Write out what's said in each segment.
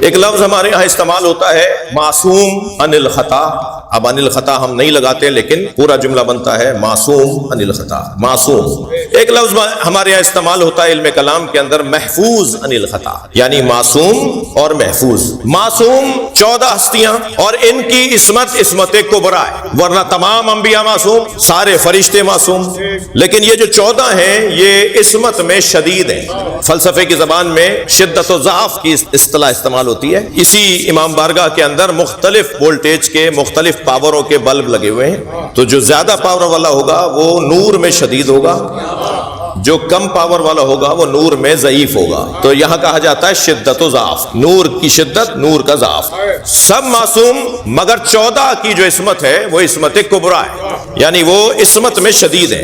ایک لفظ ہمارے یہاں استعمال ہوتا ہے معصوم عن الخطا. اب عن الخطا ہم نہیں لگاتے لیکن پورا جملہ بنتا ہے معصوم عن الخطا. معصوم. ایک لفظ ہمارے یہاں استعمال ہوتا ہے علم کلام کے اندر محفوظ عن الخطا، یعنی معصوم اور محفوظ. معصوم 14 ہستیاں اور ان کی عصمت عصمت کبریٰ ہے، ورنہ تمام انبیاء معصوم، سارے فرشتے معصوم، لیکن یہ جو 14 ہیں یہ عصمت میں شدید ہیں. فلسفے کی زبان میں شدت و ضعف کی اصطلاح استعمال ہوتی ہے. اسی امام بارگاہ کے اندر مختلف وولٹیج کے مختلف پاوروں کے بلب لگے ہوئے ہیں، تو جو زیادہ پاور والا ہوگا وہ نور میں شدید ہوگا، جو کم پاور والا ہوگا وہ نور میں ضعیف ہوگا. تو یہاں کہا جاتا ہے شدت و ضعف، نور کی شدت، نور کا ضعف. سب معصوم مگر 14 کی جو عصمت ہے وہ عصمت کبریٰ ہے، یعنی وہ عصمت میں شدید ہے،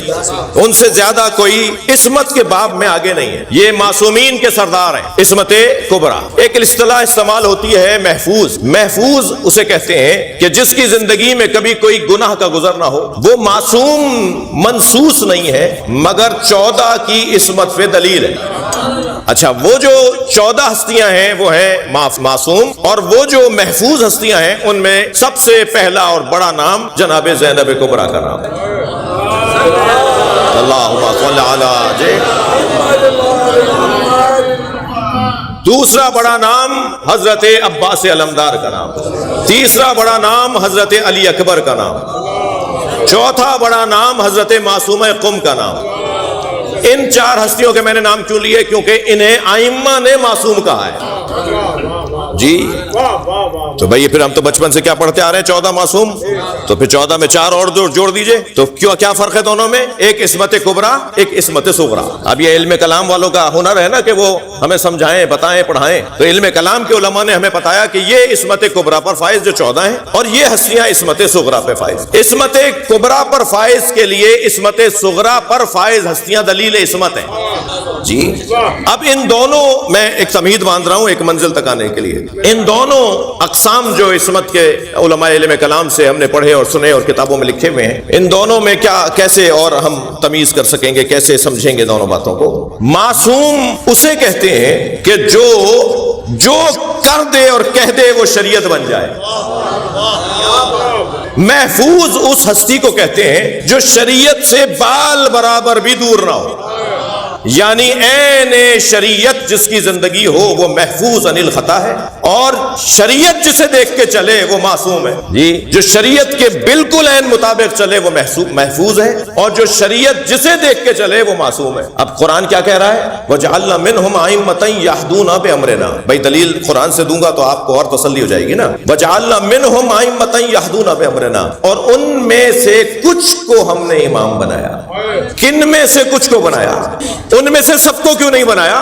ان سے زیادہ کوئی عصمت کے باب میں آگے نہیں ہے. یہ معصومین کے سردار ہیں، عصمت کبریٰ. ایک اصطلاح استعمال ہوتی ہے محفوظ. محفوظ اسے کہتے ہیں کہ جس کی زندگی میں کبھی کوئی گناہ کا گزر نہ ہو، وہ معصوم منصوص نہیں ہے مگر 14 کی عصمت پہ دلیل ہے. اچھا، وہ جو 14 ہستیاں ہیں وہ ہیں معصوم، اور وہ جو محفوظ ہستیاں ہیں ان میں سب سے پہلا اور بڑا نام جناب زینب کبریٰ کا نام ہے. اللہم صل علی. دوسرا بڑا نام حضرت عباس علمدار کا نام، تیسرا بڑا نام حضرت علی اکبر کا نام، چوتھا بڑا نام حضرت معصومہ قم کا نام. ان 4 ہستیوں کے میں نے نام کیوں لیے؟ کیونکہ انہیں ائمہ نے معصوم کہا ہے. جی تو بھئی پھر ہم تو بچپن سے کیا پڑھتے آ رہے ہیں؟ 14 معصوم، تو پھر 14 میں 4 اور جوڑ دیجئے، تو کیا فرق ہے دونوں میں؟ ایک عصمت کبریٰ، ایک عصمت صغریٰ. اب یہ علم کلام والوں کا ہنر ہے نا کہ وہ ہمیں سمجھائیں، بتائیں، پڑھائیں. تو علم کلام کے علماء نے ہمیں بتایا کہ یہ عصمت کبریٰ پر فائز جو 14 ہیں، اور یہ ہستیاں عصمت صغریٰ پہ فائز. عصمت کبریٰ پر فائز کے لیے عصمت صغریٰ پر فائز ہستیاں دلیل عصمت ہیں. جی اب ان دونوں، میں ایک تمہید باندھ رہا ہوں ایک منزل تک آنے کے لیے. ان دونوں اقسام جو عصمت کے علماء علم کلام سے ہم نے پڑھے اور سنے اور کتابوں میں لکھے ہوئے ہیں، ان دونوں میں کیسے اور ہم تمیز کر سکیں گے، کیسے سمجھیں گے دونوں باتوں کو؟ معصوم اسے کہتے ہیں کہ جو کر دے اور کہہ دے وہ شریعت بن جائے. محفوظ اس ہستی کو کہتے ہیں جو شریعت سے بال برابر بھی دور نہ ہو، یعنی عین شریعت جس کی زندگی ہو وہ محفوظ عن الخطا ہے، اور شریعت جسے دیکھ کے چلے وہ معصوم ہے. جی جو شریعت کے بالکل عین مطابق چلے وہ محفوظ ہے، اور جو شریعت جسے دیکھ کے چلے وہ معصوم ہے. اب قرآن کیا کہہ رہا ہے؟ وَجَعَلْنَا مِنْهُمْ أَئِمَّةً يَهْدُونَ بِأَمْرِنَا. بھائی دلیل قرآن سے دوں گا تو آپ کو اور تسلی ہو جائے گی نا. وَجَعَلْنَا مِنْهُمْ أَئِمَّةً يَهْدُونَ بِأَمْرِنَا، اور ان میں سے کچھ کو ہم نے امام بنایا. کن میں سے کچھ کو بنایا؟ ان میں سے سب کو کیوں نہیں بنایا؟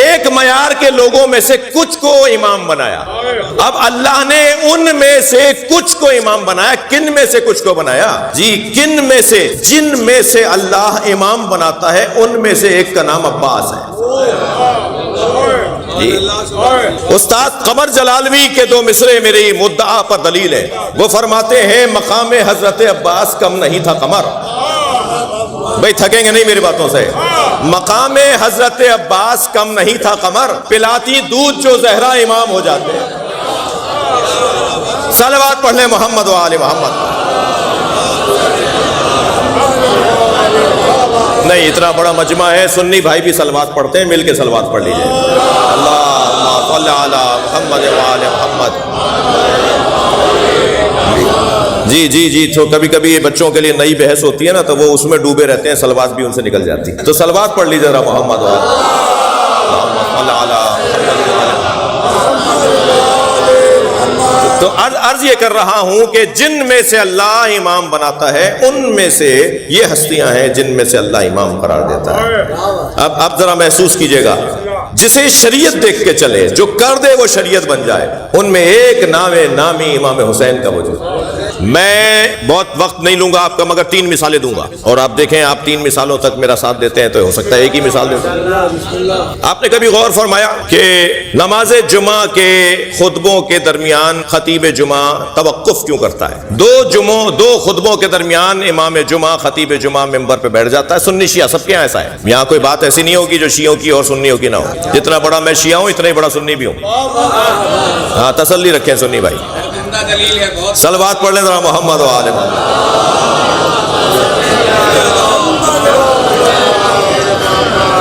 ایک معیار کے لوگوں میں سے کچھ کو امام بنایا. اب اللہ نے ان میں سے کچھ کو امام بنایا. کن میں سے کچھ کو بنایا؟ جی کن میں سے؟ جن میں سے اللہ امام بناتا ہے ان میں سے ایک کا نام عباس ہے. جی استاد قمر جلالوی کے 2 مصرے میری مدعا پر دلیل ہے. وہ فرماتے ہیں مقام حضرت عباس کم نہیں تھا قمر. بھئی تھکیں گے نہیں میری باتوں سے. مقام حضرت عباس کم نہیں تھا قمر، پلاتی دودھ جو زہرا امام ہو جاتے. صلوات پڑھ لیں محمد و آل محمد. نہیں اتنا بڑا مجمع ہے، سنی بھائی بھی صلوات پڑھتے ہیں، مل کے صلوات پڑھ لیجئے. اللہم صل علی محمد و آل محمد. جی تو کبھی کبھی بچوں کے لیے نئی بحث ہوتی ہے نا تو وہ اس میں ڈوبے رہتے ہیں، صلوات بھی ان سے نکل جاتی ہے. تو صلوات پڑھ لیجیے ذرا محمد. تو عرض یہ کر رہا ہوں کہ جن میں سے اللہ امام بناتا ہے ان میں سے یہ ہستیاں ہیں جن میں سے اللہ امام قرار دیتا ہے. اب ذرا محسوس کیجئے گا، جسے شریعت دیکھ کے چلے، جو کر دے وہ شریعت بن جائے. ان میں ایک نامی امام حسین کا وجود. میں بہت وقت نہیں لوں گا آپ کا، مگر 3 مثالیں دوں گا، اور آپ دیکھیں آپ 3 مثالوں تک میرا ساتھ دیتے ہیں تو ہو سکتا ہے ایک ہی مثال دے دیں۔ آپ نے کبھی غور فرمایا کہ نماز جمعہ کے خطبوں کے درمیان خطیب جمعہ توقف کیوں کرتا ہے؟ 2 خطبوں کے درمیان امام جمعہ خطیب جمعہ ممبر پہ بیٹھ جاتا ہے۔ سنی شیعہ سب کے یہاں ایسا ہے، یہاں کوئی بات ایسی نہیں ہوگی جو شیعوں کی اور سنیوں کی نہ ہو۔ جتنا بڑا میں شیعہ ہوں اتنا ہی بڑا سنی بھی ہوں۔ ہاں تسلی رکھیں سنی بھائی، صلوات پڑھ لیں ذرا محمد و آل محمد۔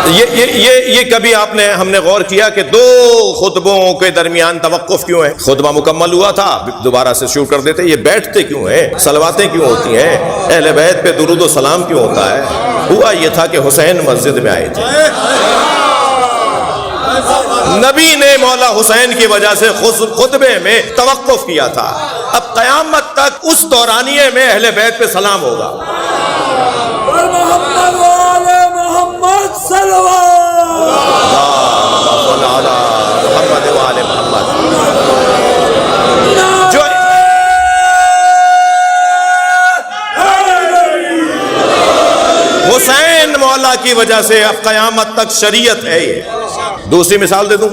یہ کبھی ہم نے غور کیا کہ 2 خطبوں کے درمیان توقف کیوں ہے؟ خطبہ مکمل ہوا تھا دوبارہ سے شروع کر دیتے، یہ بیٹھتے کیوں ہیں؟ صلواتیں کیوں ہوتی ہیں؟ اہل بیت پہ درود و سلام کیوں ہوتا ہے؟ ہوا یہ تھا کہ حسین مسجد میں آئے تھے، نبی نے مولا حسین کی وجہ سے خطبے میں توقف کیا تھا۔ اب قیامت تک اس دورانیے میں اہل بیت پہ سلام ہوگا۔ حسین مولا کی وجہ سے اب قیامت تک شریعت ہے یہ۔ دوسری مثال دے دوں،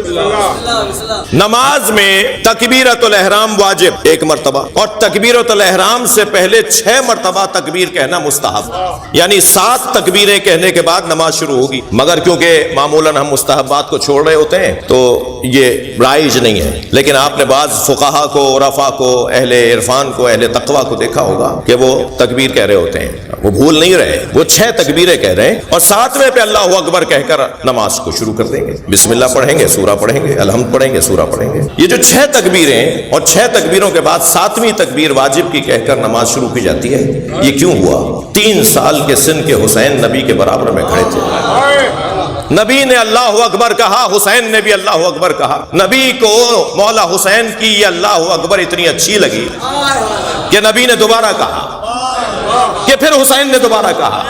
نماز میں تکبیرۃ الاحرام واجب 1 مرتبہ، اور تکبیرۃ الاحرام سے پہلے 6 مرتبہ تکبیر کہنا مستحب، یعنی 7 تکبیریں کہنے کے بعد نماز شروع ہوگی۔ مگر کیونکہ معمولاً ہم مستحبات کو چھوڑ رہے ہوتے ہیں تو یہ رائج نہیں ہے، لیکن آپ نے بعض فقہا کو، عرفا کو، اہل عرفان کو، اہل تقویٰ کو دیکھا ہوگا کہ وہ تکبیر کہہ رہے ہوتے ہیں، وہ بھول نہیں رہے، وہ 6 تکبیریں کہہ رہے ہیں، اور 7ویں پہ اللہ اکبر کہہ کر نماز کو شروع کر دیں گے۔ بسم اللہ پڑھیں گے، سورہ پڑھیں گے، الحمد پڑھیں گے، سورہ پڑھیں گے۔ یہ جو 6 تکبیریں اور 6 تکبیروں کے بعد 7ویں تکبیر واجب کی کہہ کر نماز شروع کی جاتی ہے، یہ کیوں ہوا؟ 3 سال کے سن کے حسین نبی کے برابر میں کھڑے تھے، نبی نے اللہ اکبر کہا، حسین نے بھی اللہ اکبر کہا۔ نبی کو مولا حسین کی یہ اللہ اکبر اتنی اچھی لگی کہ نبی نے دوبارہ کہا، کہ پھر حسین نے دوبارہ کہا،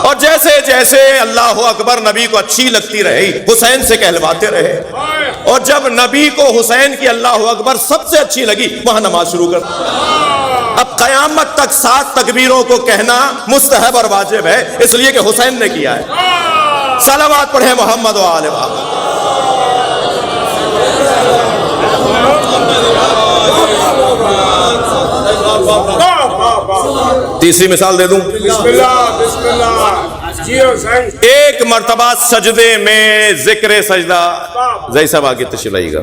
اور جیسے جیسے اللہ اکبر نبی کو اچھی لگتی رہی حسین سے کہلواتے رہے، اور جب نبی کو حسین کی اللہ اکبر سب سے اچھی لگی وہاں نماز شروع کر۔ اب قیامت تک 7 تکبیروں کو کہنا مستحب اور واجب ہے، اس لیے کہ حسین نے کیا ہے۔ صلوات پڑھیں محمد و آل محمد۔ تیسری مثال دے دوں، ایک مرتبہ سجدے میں ذکر سجدہ، زئی صاحب آگے تشریف لائیے گا،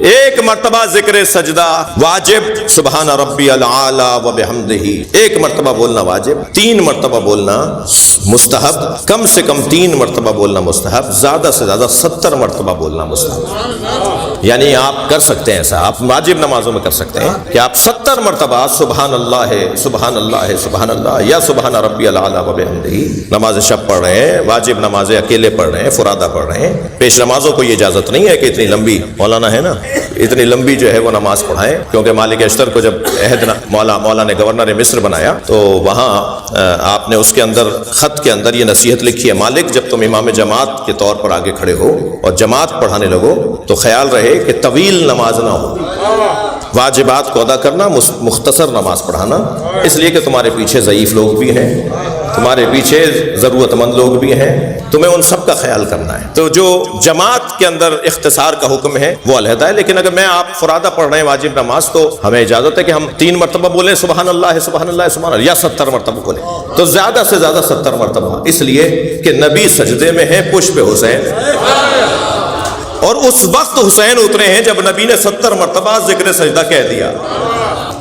ایک مرتبہ ذکر سجدہ واجب سبحان ربی العالی و بحمدہ، 1 مرتبہ بولنا واجب، 3 مرتبہ بولنا مستحب، کم سے کم 3 مرتبہ بولنا مستحب، زیادہ سے زیادہ 70 مرتبہ بولنا مستحب۔ یعنی آپ کر سکتے ہیں ایسا، آپ واجب نمازوں میں کر سکتے ہیں کہ آپ 70 مرتبہ سبحان اللہ ہے، سبحان اللہ ہے، سبحان اللہ، یا سبحان ربی العالی و بحمدہ نماز شب پڑھ رہے ہیں، واجب نمازیں اکیلے پڑھ رہے ہیں، فرادہ پڑھ رہے ہیں۔ پیش نمازوں کو یہ اجازت نہیں ہے کہ اتنی لمبی، مولانا ہے نا، اتنی لمبی جو ہے وہ نماز پڑھائیں، کیونکہ مالک اشتر کو جب عہد مولا نے گورنر مصر بنایا تو وہاں آپ نے اس کے اندر خط کے اندر یہ نصیحت لکھی ہے، مالک جب تم امام جماعت کے طور پر آگے کھڑے ہو اور جماعت پڑھانے لگو تو خیال رہے کہ طویل نماز نہ ہو، واجبات کو ادا کرنا، مختصر نماز پڑھانا، اس لیے کہ تمہارے پیچھے ضعیف لوگ بھی ہیں، تمہارے پیچھے ضرورت مند لوگ بھی ہیں، تمہیں ان سب کا خیال کرنا ہے۔ تو جو جماعت کے اندر اختصار کا حکم ہے وہ علیحدہ ہے، لیکن اگر میں آپ فرادہ پڑھ رہے ہیں واجب نماز تو ہمیں اجازت ہے کہ ہم 3 مرتبہ بولیں سبحان اللہ سبحان اللہ سبحان اللہ، یا 70 مرتبہ بولیں، تو زیادہ سے زیادہ 70 مرتبہ، اس لیے کہ نبی سجدے میں ہے، پشت پہ حسین، اور اس وقت حسین اترے ہیں جب نبی نے 70 مرتبہ ذکر سجدہ کہہ دیا۔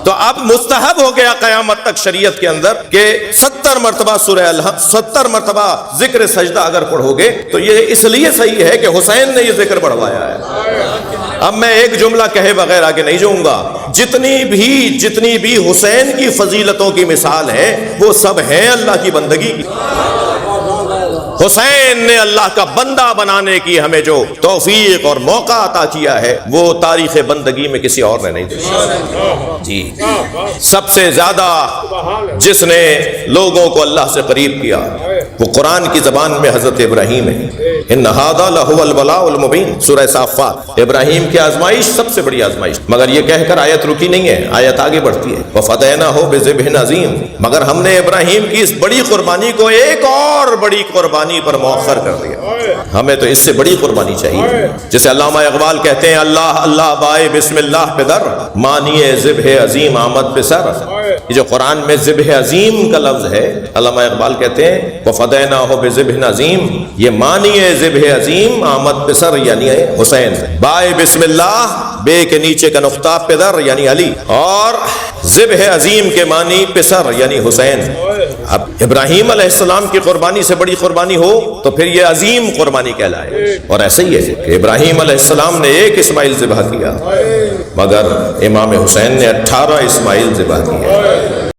تو اب مستحب ہو گیا قیامت تک شریعت کے اندر کہ 70 مرتبہ سورہ الحمد، 70 مرتبہ ذکر سجدہ اگر پڑھو گے تو یہ اس لیے صحیح ہے کہ حسین نے یہ ذکر بڑھوایا ہے۔ اب میں ایک جملہ کہے بغیر آگے نہیں جاؤں گا، جتنی بھی حسین کی فضیلتوں کی مثال ہے وہ سب ہیں اللہ کی بندگی کی۔ حسین نے اللہ کا بندہ بنانے کی ہمیں جو توفیق اور موقع عطا کیا ہے وہ تاریخ بندگی میں کسی اور نے نہیں دیا۔ جی سب سے زیادہ جس نے لوگوں کو اللہ سے قریب کیا وہ قرآن کی زبان میں حضرت ابراہیم ہے. ان ھذا لہو البلاء المبین، سورہ صافات. ابراہیم کی آزمائش سب سے بڑی آزمائش، مگر یہ کہہ کر آیت رکی نہیں ہے، آیت آگے بڑھتی ہے. وفدیناہ بذبح عظیم، مگر ہم نے ابراہیم کی اس بڑی قربانی کو ایک اور بڑی قربانی پر مؤخر کر دیا. ہمیں تو اس سے بڑی قربانی چاہیے. جسے علامہ اقبال کہتے ہیں اللہ اللہ بائے بسم اللہ پہ در، مانی ذبح عظیم آمد پہ سر. یہ جو قرآن میں ذبح عظیم کا لفظ ہے، علامہ اقبال کہتے ہیں وفدیناہ بذبح عظیم، یہ مانی ذبح عظیم آمد پہ سر یعنی حسین. بائے بسم اللہ، بے کے نیچے کا نقطہ پدر یعنی علی، اور ذبح عظیم کے معنی پسر یعنی حسین. اب ابراہیم علیہ السلام کی قربانی سے بڑی قربانی ہو تو پھر یہ عظیم قربانی کہلائے. اور ایسا ہی ہے کہ ابراہیم علیہ السلام نے ایک اسماعیل ذبح کیا، مگر امام حسین نے 18 اسماعیل ذبح کیے.